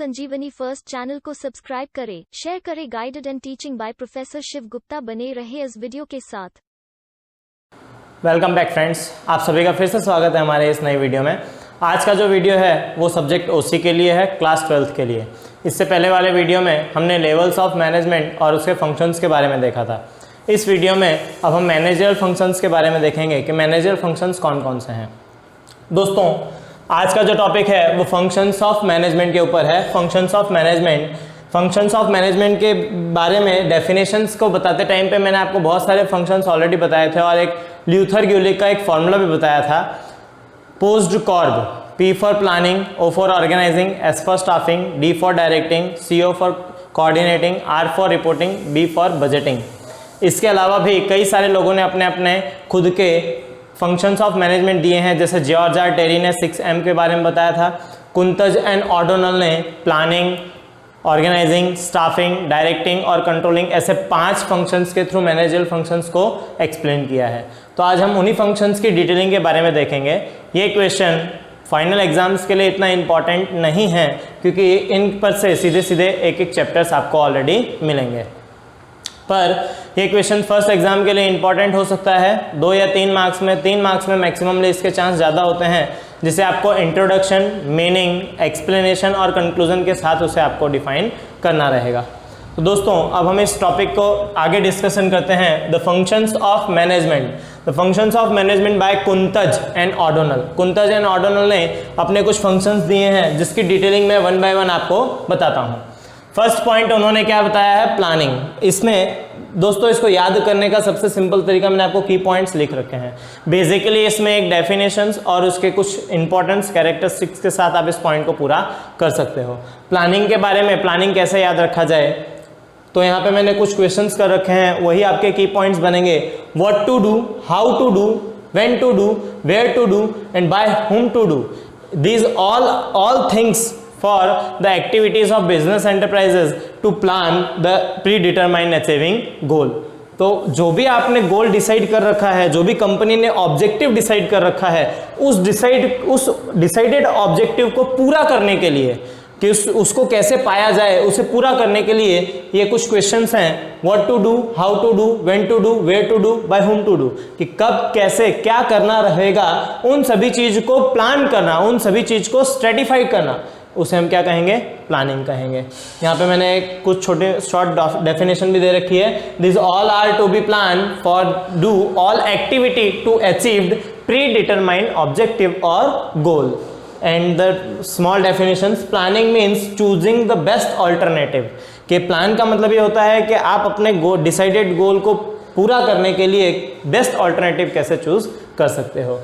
संजीवनी first channel को subscribe करें, share करें। Guided and teaching by professor Shiv Gupta बने रहे इस वीडियो के साथ। वेलकम बैक फ्रेंड्स, आप सभी का फिर से स्वागत है हमारे इस नई वीडियो में। आज का जो वीडियो है वो सब्जेक्ट ओसी के लिए है, क्लास 12th के लिए। इससे पहले वाले वीडियो में हमने लेवल्स ऑफ मैनेजमेंट और उसके फंक्शंस के बारे में देखा था। इस वीडियो में अब हम मैनेजरल फंक्शंस के बारे में देखेंगे कि मैनेजरल फंक्शंस कौन कौन से हैं। दोस्तों, आज का जो टॉपिक है वो फंक्शंस ऑफ मैनेजमेंट के ऊपर है। फंक्शंस ऑफ मैनेजमेंट के बारे में डेफिनेशंस को बताते टाइम पे मैंने आपको बहुत सारे फंक्शंस ऑलरेडी बताए थे और एक ल्यूथर ग्यूलिक का एक फॉर्मूला भी बताया था। POSDCORB, P for planning, O for organising, S for staffing, D for directing, CO for coordinating, R for reporting, B for budgeting. इसके अलावा भी कई सारे लोगों ने अपने अपने खुद के फंक्शंस ऑफ मैनेजमेंट दिए हैं, जैसे जॉर्ज आर टेरी ने 6M के बारे में बताया था। कुंतज एंड ओडोनल ने प्लानिंग, ऑर्गेनाइजिंग, स्टाफिंग, डायरेक्टिंग और कंट्रोलिंग ऐसे 5 फंक्शंस के थ्रू मैनेजरल फंक्शंस को एक्सप्लेन किया है। तो आज हम उन्हीं फंक्शंस की डिटेलिंग के बारे में देखेंगे। ये क्वेश्चन फाइनल एग्जाम्स के लिए इतना इंपॉर्टेंट नहीं है क्योंकि इन पर से सीधे सीधे एक एक चैप्टर्स आपको ऑलरेडी मिलेंगे, पर ये क्वेश्चन फर्स्ट एग्जाम के लिए इंपॉर्टेंट हो सकता है 2 या 3 मार्क्स में। 3 मार्क्स में मैक्सिमम इसके चांस ज़्यादा होते हैं, जिसे आपको इंट्रोडक्शन, मीनिंग, एक्सप्लेनेशन और कंक्लूजन के साथ उसे आपको डिफाइन करना रहेगा। तो दोस्तों, अब हम इस टॉपिक को आगे डिस्कशन करते हैं। The functions of management by Koontz and O'Donnell. Koontz and O'Donnell ने अपने कुछ फंक्शंस दिए हैं जिसकी डिटेलिंग मैं 1 बाय 1 आपको बताता हूँ। फर्स्ट पॉइंट उन्होंने क्या बताया है, प्लानिंग। इसमें दोस्तों इसको याद करने का सबसे सिंपल तरीका मैंने आपको की पॉइंट्स लिख रखे हैं। बेसिकली इसमें एक डेफिनेशंस और उसके कुछ इंपॉर्टेंस कैरेक्टरिस्टिक्स के साथ आप इस पॉइंट को पूरा कर सकते हो। प्लानिंग के बारे में, प्लानिंग कैसे याद रखा जाए, तो यहाँ पे मैंने कुछ क्वेश्चंस कर रखे हैं, वही आपके की पॉइंट्स बनेंगे। What to do, how to do, when to do, where to do and by whom to do. These all things for the activities of business enterprises to plan the predetermined achieving goal। तो जो भी आपने goal decide कर रखा है, जो भी company ने ऑब्जेक्टिव डिसाइड कर रखा है, उस डिसाइडेड ऑब्जेक्टिव को पूरा करने के लिए कि उसको कैसे पाया जाए, उसे पूरा करने के लिए ये कुछ क्वेश्चंस हैं। What to do, how to do, when to do, where to do, by whom to do, कि कब, कैसे, क्या करना रहेगा, उन सभी चीज को प्लान करना, उन सभी चीज को स्ट्रेटिफाई करना, उसे हम क्या कहेंगे, प्लानिंग कहेंगे। यहाँ पे मैंने कुछ छोटे शॉर्ट डेफिनेशन भी दे रखी है। This all are to be plan for do all activity to achieve predetermined objective और goal. And the small definitions, planning means choosing the best alternative. कि प्लान का मतलब ये होता है कि आप अपने डिसाइडेड गोल को पूरा करने के लिए बेस्ट ऑल्टरनेटिव कैसे चूज कर सकते हो।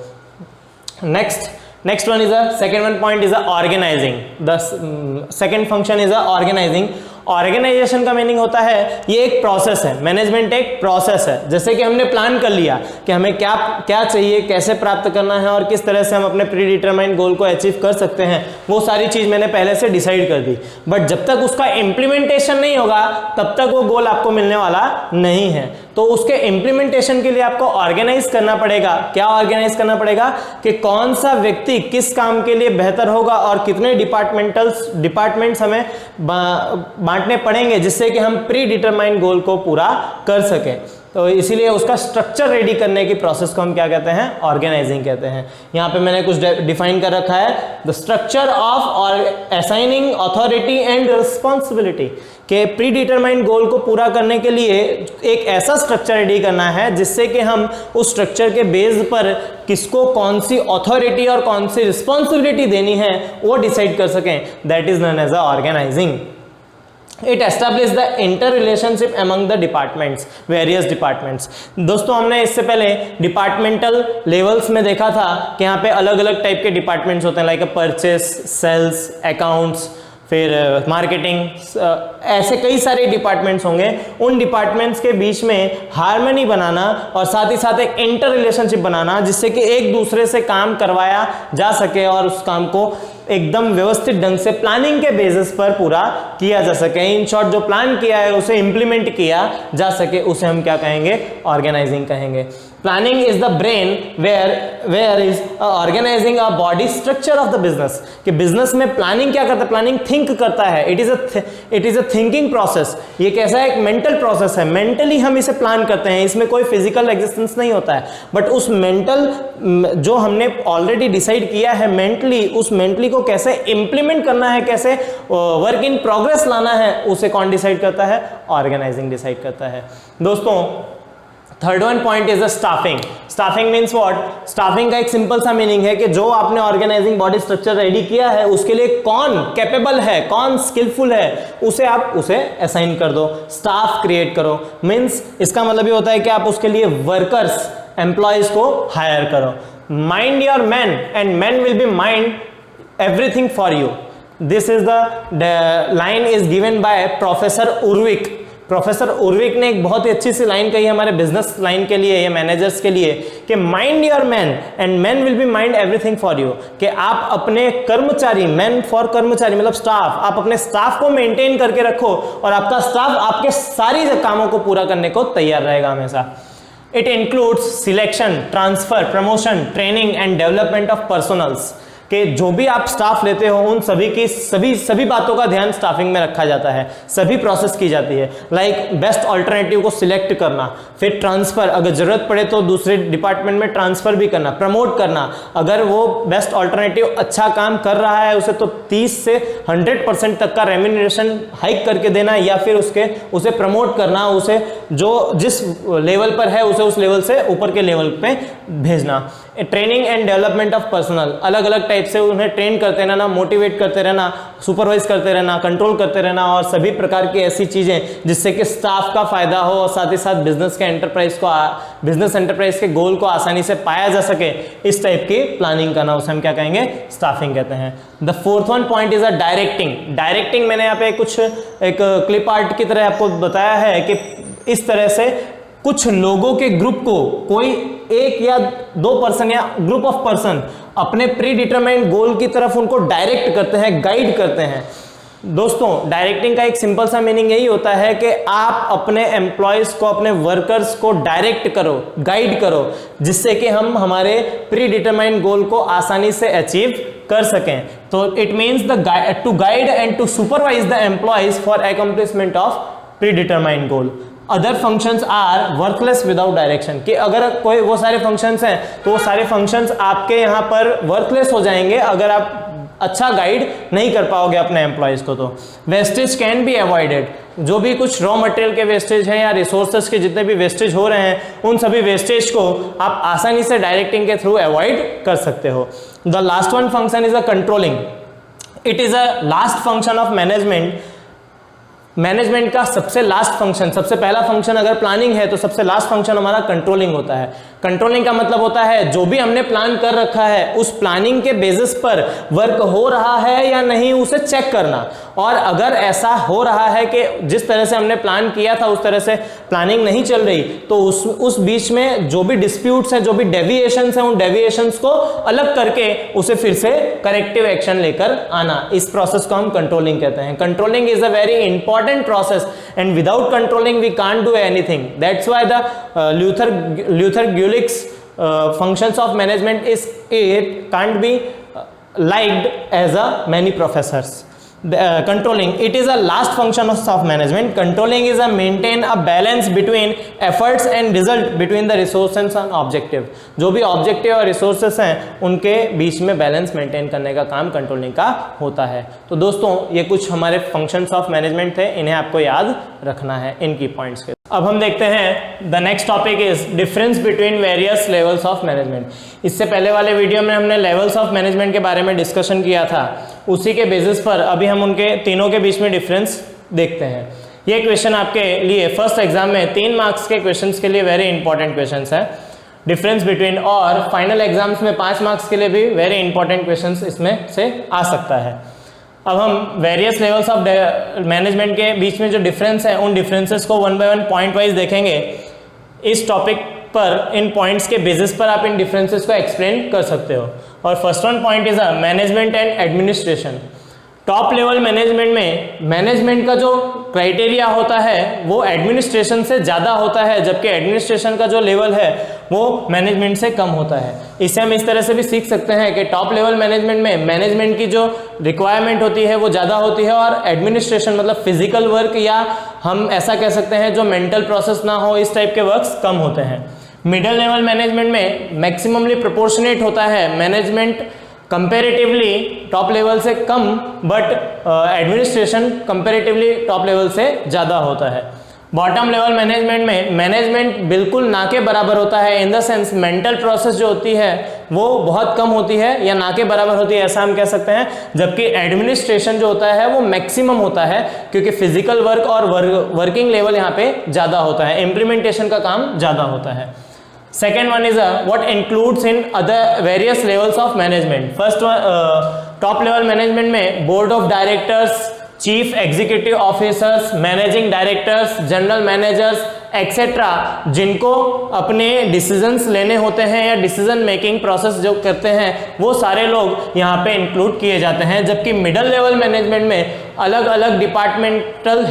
Next one is second one point is organizing. The second function is organizing. Organization का मीनिंग होता है ये एक प्रोसेस है, मैनेजमेंट एक प्रोसेस है। जैसे कि हमने प्लान कर लिया कि हमें क्या क्या चाहिए, कैसे प्राप्त करना है और किस तरह से हम अपने प्री डिटरमाइंड गोल को अचीव कर सकते हैं, वो सारी चीज मैंने पहले से डिसाइड कर दी। बट जब तक उसका इम्प्लीमेंटेशन नहीं होगा तब तक वो गोल आपको मिलने वाला नहीं है। तो उसके इम्प्लीमेंटेशन के लिए आपको ऑर्गेनाइज करना पड़ेगा। क्या ऑर्गेनाइज करना पड़ेगा कि कौन सा व्यक्ति किस काम के लिए बेहतर होगा और कितने डिपार्टमेंट्स हमें बांटने पड़ेंगे जिससे कि हम प्री डिटरमाइंड गोल को पूरा कर सकें। तो इसीलिए उसका स्ट्रक्चर रेडी करने की प्रोसेस को हम क्या कहते हैं, ऑर्गेनाइजिंग कहते हैं। यहाँ पे मैंने कुछ डिफाइन कर रखा है, द स्ट्रक्चर ऑफ और असाइनिंग अथॉरिटी एंड रिस्पॉन्सिबिलिटी। के प्री डिटरमाइंड गोल को पूरा करने के लिए एक ऐसा स्ट्रक्चर रेडी करना है जिससे कि हम उस स्ट्रक्चर के बेस पर किसको कौन सी अथॉरिटी और कौन सी रिस्पॉन्सिबिलिटी देनी है वो डिसाइड कर सकें। That is known as organizing. It establishes the interrelationship among the departments, various departments। दोस्तों, हमने इससे पहले डिपार्टमेंटल लेवल्स में देखा था कि यहाँ पे अलग अलग टाइप के डिपार्टमेंट्स होते हैं, लाइक परचेस, सेल्स, अकाउंट्स, फिर मार्केटिंग, ऐसे कई सारे डिपार्टमेंट्स होंगे। उन डिपार्टमेंट्स के बीच में हार्मनी बनाना और साथ ही साथ एक इंटर रिलेशनशिप बनाना जिससे कि एक दूसरे से काम करवाया जा सके और उस काम को एकदम व्यवस्थित ढंग से प्लानिंग के बेसिस पर पूरा किया जा सके। इन शॉर्ट जो प्लान किया है उसे इंप्लीमेंट किया जा सके, उसे हम क्या कहेंगे? ऑर्गेनाइजिंग कहेंगे। Planning is the brain where is organizing a body structure of the business. कि बिजनेस में प्लानिंग क्या करता है? प्लानिंग थिंक करता है। It is a thinking process. ये कैसा एक मेंटल प्रोसेस है, मेंटली हम इसे प्लान करते हैं, इसमें कोई फिजिकल एग्जिस्टेंस नहीं होता है, बट उस मेंटल जो हमने ऑलरेडी डिसाइड किया है मेंटली, उस मेंटली को कैसे इंप्लीमेंट करना है, कैसे वर्क इन प्रोग्रेस लाना है, उसे कौन डिसाइड करता है? ऑर्गेनाइजिंग डिसाइड करता है। दोस्तों third one point is the staffing. Staffing means what? Staffing का एक सिंपल सा मीनिंग है कि जो आपने ऑर्गेनाइजिंग बॉडी स्ट्रक्चर रेडी किया है उसके लिए कौन कैपेबल है, कौन स्किलफुल है, उसे असाइन कर दो, स्टाफ क्रिएट करो। मीन्स इसका मतलब ये होता है कि आप उसके लिए वर्कर्स, एम्प्लॉयज को हायर करो। Mind your man and man will be mind everything for you. This is the line is given by professor Urwick. Professor Urwick ने एक बहुत ही अच्छी सी लाइन कही हमारे बिजनेस लाइन के लिए या मैनेजर्स के लिए कि mind your man and man will be mind everything for you. कि आप अपने कर्मचारी, मैन फॉर कर्मचारी मतलब स्टाफ, आप अपने स्टाफ को मेंटेन करके रखो और आपका स्टाफ आपके सारी कामों को पूरा करने को तैयार रहेगा हमेशा। It includes selection, transfer, promotion, training and development of personals. कि जो भी आप स्टाफ लेते हो उन सभी की सभी बातों का ध्यान स्टाफिंग में रखा जाता है, सभी प्रोसेस की जाती है। लाइक बेस्ट ऑल्टरनेटिव को सिलेक्ट करना, फिर ट्रांसफर, अगर जरूरत पड़े तो दूसरे डिपार्टमेंट में ट्रांसफर भी करना, प्रमोट करना, अगर वो बेस्ट ऑल्टरनेटिव अच्छा काम कर रहा है उसे तो 30 से 100% तक का रेम्यूनरेशन हाइक करके देना, या फिर उसे प्रमोट करना, उसे जो जिस लेवल पर है उसे उस लेवल से ऊपर के लेवल पे भेजना। Training and development of personal, अलग अलग टाइप से उन्हें ट्रेन करते रहना, मोटिवेट करते रहना, सुपरवाइज करते रहना, कंट्रोल करते रहना और सभी प्रकार की ऐसी चीजें जिससे कि स्टाफ का फायदा हो और साथ ही साथ बिजनेस एंटरप्राइज के गोल को आसानी से पाया जा सके, इस टाइप की प्लानिंग करना, उसे हम क्या कहेंगे? स्टाफिंग कहते हैं। The fourth one point is a directing. Directing मैंने यहाँ पे कुछ एक क्लिप आर्ट की तरह आपको बताया है कि इस तरह से कुछ लोगों के ग्रुप को, कोई एक या दो पर्सन या ग्रुप ऑफ पर्सन अपने प्री डिटरमाइंड गोल की तरफ उनको डायरेक्ट करते हैं, गाइड करते हैं। दोस्तों डायरेक्टिंग का एक सिंपल सा मीनिंग यही होता है कि आप अपने एम्प्लॉयज को, अपने वर्कर्स को डायरेक्ट करो, गाइड करो, जिससे कि हम हमारे प्री डिटरमाइंड गोल को आसानी से अचीव कर सकें। तो it means to guide and to supervise the employees for accomplishment of predetermined goal. Other functions are workless without direction. कि अगर कोई वो सारे फंक्शंस हैं तो वो सारे फंक्शंस आपके यहाँ पर वर्कलेस हो जाएंगे अगर आप अच्छा गाइड नहीं कर पाओगे अपने एम्प्लॉयज को। तो वेस्टेज कैन बी अवॉइडेड। जो भी कुछ रॉ मटेरियल के वेस्टेज हैं या रिसोर्सेज के जितने भी वेस्टेज हो रहे हैं उन सभी वेस्टेज को आप आसानी से डायरेक्टिंग के थ्रू अवॉइड कर सकते हो। The last one function is a controlling. It is a last function of management. Management का सबसे लास्ट फंक्शन, सबसे पहला फंक्शन अगर प्लानिंग है तो सबसे लास्ट फंक्शन हमारा कंट्रोलिंग होता है। कंट्रोलिंग का मतलब होता है जो भी हमने प्लान कर रखा है उस प्लानिंग के बेसिस पर वर्क हो रहा है या नहीं उसे चेक करना, और अगर ऐसा हो रहा है कि जिस तरह से हमने प्लान किया था उस तरह से प्लानिंग नहीं चल रही तो उस बीच में जो भी डिस्प्यूट्स हैं, जो भी डेविएशंस हैं, उन डेविएशंस को अलग करके उसे फिर से करेक्टिव एक्शन लेकर आना, इस प्रोसेस को हम कंट्रोलिंग कहते हैं। Controlling is a very important process and without controlling we can't do anything. That's why the Luther Gulick's functions of management it can't be liked as a many professors. Controlling, it is a last function of management. Controlling is a maintain a balance between efforts and result between the resources and objective. जो भी objective और resources हैं उनके बीच में balance maintain करने का काम controlling का होता है। तो दोस्तों ये कुछ हमारे फंक्शंस ऑफ मैनेजमेंट थे, इन्हें आपको याद रखना है इन की पॉइंट्स के। अब हम देखते हैं the next topic is difference between various levels of management. इससे पहले वाले वीडियो में हमने लेवल्स ऑफ मैनेजमेंट के बारे में डिस्कशन किया था, उसी के बेसिस पर अभी हम उनके तीनों के बीच में डिफरेंस देखते हैं। ये क्वेश्चन आपके लिए फर्स्ट एग्जाम में 3 मार्क्स के क्वेश्चंस के लिए वेरी इंपॉर्टेंट क्वेश्चंस है डिफरेंस बिटवीन, और फाइनल एग्जाम्स में 5 मार्क्स के लिए भी वेरी इंपॉर्टेंट क्वेश्चंस इसमें से आ सकता है। अब हम वेरियस लेवल्स ऑफ मैनेजमेंट के बीच में जो डिफरेंस है उन डिफरेंसेस को 1 बाय 1 पॉइंट वाइज देखेंगे। इस टॉपिक पर, इन पॉइंट्स के बेसिस पर आप इन डिफरेंसेस को एक्सप्लेन कर सकते हो। और first one point is a management and administration. Top level management में मैनेजमेंट का जो क्राइटेरिया होता है वो एडमिनिस्ट्रेशन से ज़्यादा होता है, जबकि एडमिनिस्ट्रेशन का जो लेवल है वो मैनेजमेंट से कम होता है। इससे हम इस तरह से भी सीख सकते हैं कि टॉप लेवल मैनेजमेंट में मैनेजमेंट की जो रिक्वायरमेंट होती है वो ज़्यादा होती है, और एडमिनिस्ट्रेशन मतलब फिजिकल वर्क या हम ऐसा कह सकते हैं जो मेंटल प्रोसेस ना हो, इस टाइप के वर्क्स कम होते हैं। मिडिल लेवल मैनेजमेंट में मैक्सिममली प्रोपोर्शनेट होता है मैनेजमेंट कंपैरेटिवली टॉप लेवल से कम, but administration comparatively top level से ज़्यादा होता है। बॉटम लेवल मैनेजमेंट में मैनेजमेंट बिल्कुल ना के बराबर होता है, in the sense mental process जो होती है वो बहुत कम होती है या ना के बराबर होती है, ऐसा हम कह सकते हैं। जबकि एडमिनिस्ट्रेशन जो होता है वो मैक्सिमम होता है, क्योंकि फिजिकल वर्क और वर्किंग लेवल यहाँ पे ज़्यादा होता है, इम्प्लीमेंटेशन का काम ज़्यादा होता है। Second one is what includes in other various levels of management. First one, top level management में board of directors, chief executive officers, managing directors, general managers etcetera, जिनको अपने डिसीजंस लेने होते हैं या डिसीजन मेकिंग प्रोसेस जो करते हैं वो सारे लोग यहाँ पे इंक्लूड किए जाते हैं। जबकि मिडिल लेवल मैनेजमेंट में अलग अलग departmental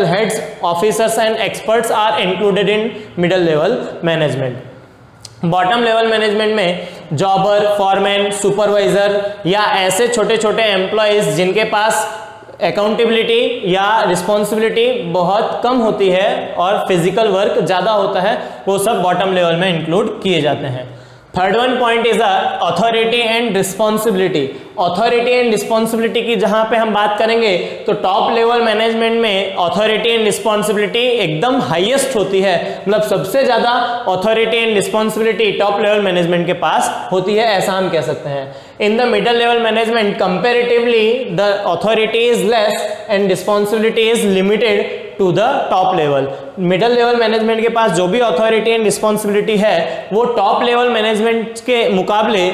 heads, officers and experts are included in middle level management. Bottom level management में जॉबर, फॉरमैन, सुपरवाइजर या ऐसे छोटे छोटे एम्प्लॉयज जिनके पास अकाउंटेबिलिटी या रिस्पॉन्सिबिलिटी बहुत कम होती है और फिजिकल वर्क ज़्यादा होता है, वो सब बॉटम लेवल में इंक्लूड किए जाते हैं। Third one point is authority and responsibility. Authority and responsibility की जहां पे हम बात करेंगे तो टॉप लेवल मैनेजमेंट में अथॉरिटी एंड रिस्पॉन्सिबिलिटी एकदम हाईएस्ट होती है, मतलब सबसे ज़्यादा authority and responsibility top level management के पास होती है, ऐसा हम कह सकते हैं। In the middle level management, comparatively the authority is less and responsibility is limited to the top level. Middle level management के पास जो भी authority and responsibility है वो top level management के मुकाबले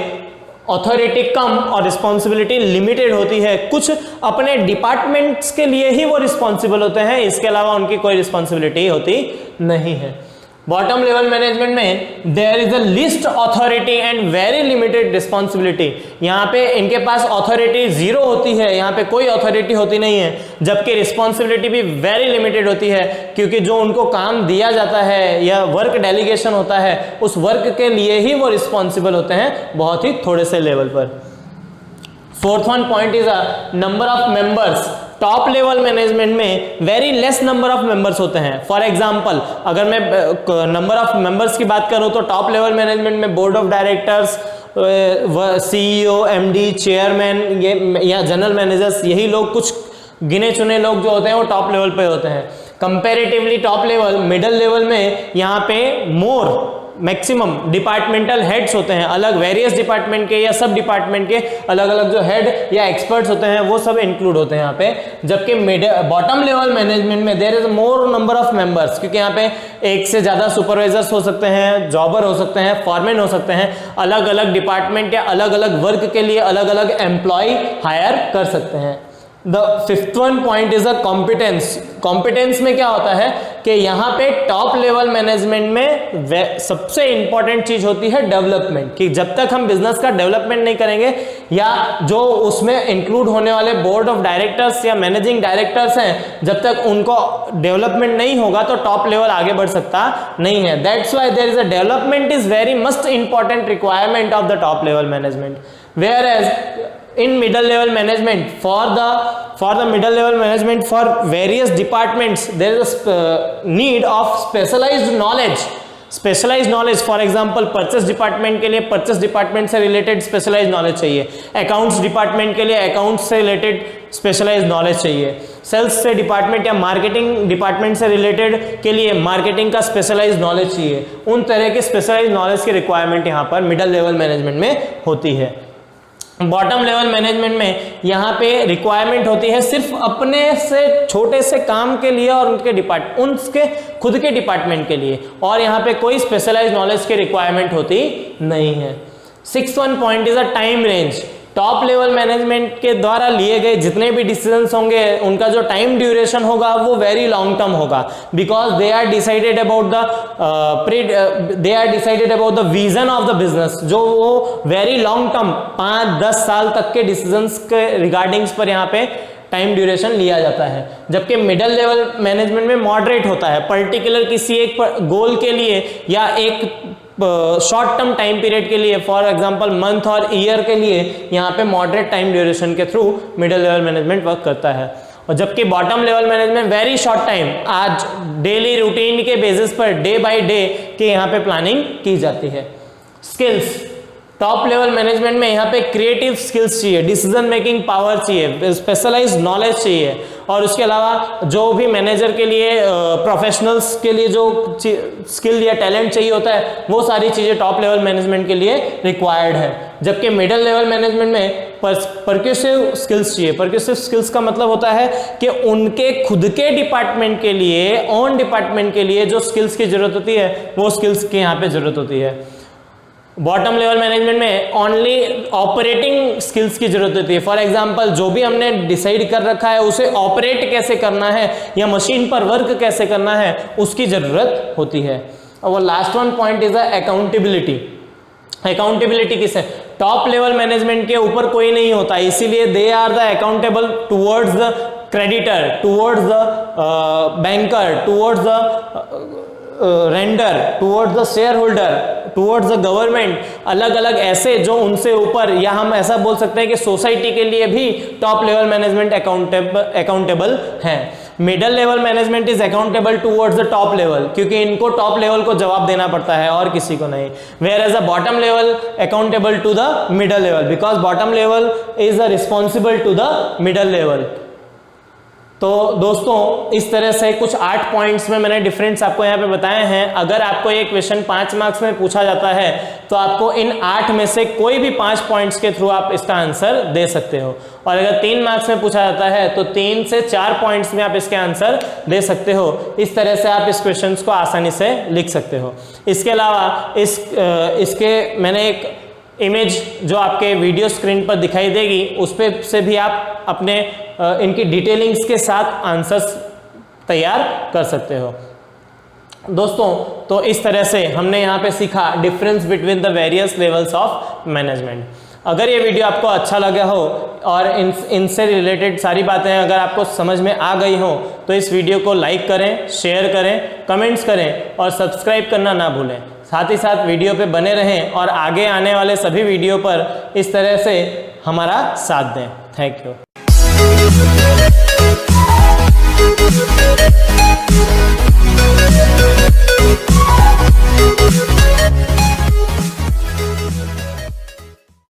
अथॉरिटी कम और रिस्पॉन्सिबिलिटी लिमिटेड होती है। कुछ अपने डिपार्टमेंट्स के लिए ही वो रिस्पॉन्सिबल होते हैं, इसके अलावा उनकी कोई रिस्पॉन्सिबिलिटी होती नहीं है। बॉटम लेवल मैनेजमेंट में there is a least authority and very limited responsibility. यहाँ पे इनके पास अथॉरिटी जीरो होती है, यहाँ पे कोई अथॉरिटी होती नहीं है, जबकि रिस्पॉन्सिबिलिटी भी वेरी लिमिटेड होती है, क्योंकि जो उनको काम दिया जाता है या वर्क डेलीगेशन होता है उस वर्क के लिए ही वो रिस्पॉन्सिबल होते हैं, बहुत ही थोड़े से लेवल पर। Fourth one point is a number of members. Top level management में very less number of members होते हैं। फॉर एग्जांपल अगर मैं नंबर ऑफ मेंबर्स की बात करूं तो टॉप लेवल मैनेजमेंट में board of directors, CEO, MD, chairman ये या जनरल मैनेजर्स, यही लोग कुछ गिने चुने लोग जो होते हैं वो टॉप लेवल पे होते हैं। Comparatively top level, middle level में यहाँ पे मोर मैक्सिमम डिपार्टमेंटल हेड्स होते हैं, अलग वेरियस डिपार्टमेंट के या सब डिपार्टमेंट के अलग अलग जो हेड या एक्सपर्ट्स होते हैं वो सब इंक्लूड होते हैं यहाँ पे। जबकि बॉटम लेवल मैनेजमेंट में there is more number of members, क्योंकि यहाँ पे एक से ज़्यादा सुपरवाइजर्स हो सकते हैं, जॉबर हो सकते हैं, फॉरमैन हो सकते हैं, अलग अलग डिपार्टमेंट या अलग अलग वर्क के लिए अलग अलग एम्प्लॉय हायर कर सकते हैं। The fifth one point is a competence. Competence में क्या होता है कि यहाँ पे टॉप लेवल मैनेजमेंट में सबसे इंपॉर्टेंट चीज होती है डेवलपमेंट, कि जब तक हम बिजनेस का डेवलपमेंट नहीं करेंगे या जो उसमें इंक्लूड होने वाले बोर्ड ऑफ डायरेक्टर्स या मैनेजिंग डायरेक्टर्स हैं जब तक उनको डेवलपमेंट नहीं होगा तो टॉप लेवल आगे बढ़ सकता नहीं है। That's why there is a development is very must important requirement of the top level management, whereas in middle level management for the middle level management for various departments there is a need of specialized knowledge। For example purchase department के लिए purchase department से related specialise knowledge चाहिए, accounts department के लिए accounts से related specialise knowledge चाहिए, sales से department या मार्केटिंग डिपार्टमेंट से रिलेटेड के लिए मार्केटिंग का स्पेशलाइज नॉलेज चाहिए। उन तरह के स्पेशलाइज नॉलेज की रिक्वायरमेंट यहाँ पर मिडिल लेवल मैनेजमेंट में होती है। बॉटम लेवल मैनेजमेंट में यहाँ पे रिक्वायरमेंट होती है सिर्फ अपने से छोटे से काम के लिए और उनके खुद के डिपार्टमेंट के लिए, और यहाँ पे कोई स्पेशलाइज्ड नॉलेज की रिक्वायरमेंट होती नहीं है। Sixth one point is a time range. Top level management के द्वारा लिए गए जितने भी डिसीजंस होंगे उनका जो टाइम ड्यूरेशन होगा वो वेरी लॉन्ग टर्म होगा, because they are decided about the vision of the business, जो वो वेरी लॉन्ग टर्म 5-10 साल तक के डिसीजंस के रिगार्डिंग्स पर यहाँ पे टाइम ड्यूरेशन लिया जाता है। जबकि मिडिल लेवल मैनेजमेंट में मॉडरेट होता है, पर्टिकुलर किसी एक गोल के लिए या एक शॉर्ट टर्म टाइम पीरियड के लिए, फॉर एग्जांपल मंथ और ईयर के लिए यहाँ पे मॉडरेट टाइम ड्यूरेशन के through middle level management work करता है। और जबकि bottom level management very short time, आज डेली रूटीन के basis per day by day के यहाँ पे प्लानिंग की जाती है। स्किल्स, टॉप लेवल मैनेजमेंट में यहाँ पे क्रिएटिव स्किल्स चाहिए, डिसीजन मेकिंग पावर चाहिए, स्पेशलाइज्ड नॉलेज चाहिए, और उसके अलावा जो भी मैनेजर के लिए प्रोफेशनल्स के लिए जो स्किल या टैलेंट चाहिए होता है वो सारी चीज़ें टॉप लेवल मैनेजमेंट के लिए रिक्वायर्ड है। जबकि मिडिल लेवल मैनेजमेंट में परक्यूसिव स्किल्स चाहिए। परक्यूसिव स्किल्स का मतलब होता है कि उनके खुद के डिपार्टमेंट के लिए, ओन डिपार्टमेंट के लिए जो स्किल्स की जरूरत होती है वो स्किल्स की यहाँ पे जरूरत होती है। बॉटम लेवल मैनेजमेंट में ओनली ऑपरेटिंग स्किल्स की जरूरत होती है। फॉर एग्जांपल जो भी हमने डिसाइड कर रखा है उसे ऑपरेट कैसे करना है या मशीन पर वर्क कैसे करना है उसकी जरूरत होती है। और last one point is accountability. Accountability किसे? टॉप लेवल मैनेजमेंट के ऊपर कोई नहीं होता, इसीलिए they are the accountable towards the creditor, towards the banker, towards the lender, towards the share holder, towards the government, अलग अलग ऐसे जो उनसे ऊपर, या हम ऐसा बोल सकते हैं कि सोसाइटी के लिए भी टॉप लेवल मैनेजमेंट अकाउंटेबल है। Middle level management is accountable towards the top level, क्योंकि इनको टॉप लेवल को जवाब देना पड़ता है और किसी को नहीं। Whereas the bottom level accountable to the middle level, because bottom level is responsible to the middle level. तो दोस्तों इस तरह से कुछ 8 पॉइंट्स में मैंने डिफरेंस आपको यहाँ पे बताए हैं। अगर आपको ये क्वेश्चन 5 मार्क्स में पूछा जाता है तो आपको इन 8 में से कोई भी 5 पॉइंट्स के थ्रू आप इसका आंसर दे सकते हो, और अगर 3 मार्क्स में पूछा जाता है तो 3 से 4 पॉइंट्स में आप इसके आंसर दे सकते हो। इस तरह से आप इस क्वेश्चन को आसानी से लिख सकते हो। इसके अलावा इसके मैंने एक इमेज जो आपके वीडियो स्क्रीन पर दिखाई देगी उस पे से भी आप अपने इनकी डिटेलिंग्स के साथ आंसर्स तैयार कर सकते हो। दोस्तों तो इस तरह से हमने यहाँ पे सीखा difference between the various levels of management. अगर ये वीडियो आपको अच्छा लगा हो और इनसे रिलेटेड सारी बातें अगर आपको समझ में आ गई हो तो इस वीडियो को लाइक करें, शेयर करें, कमेंट्स करें और सब्सक्राइब करना ना भूलें। साथ ही साथ वीडियो पे बने रहें और आगे आने वाले सभी वीडियो पर इस तरह से हमारा साथ दें। Thank you.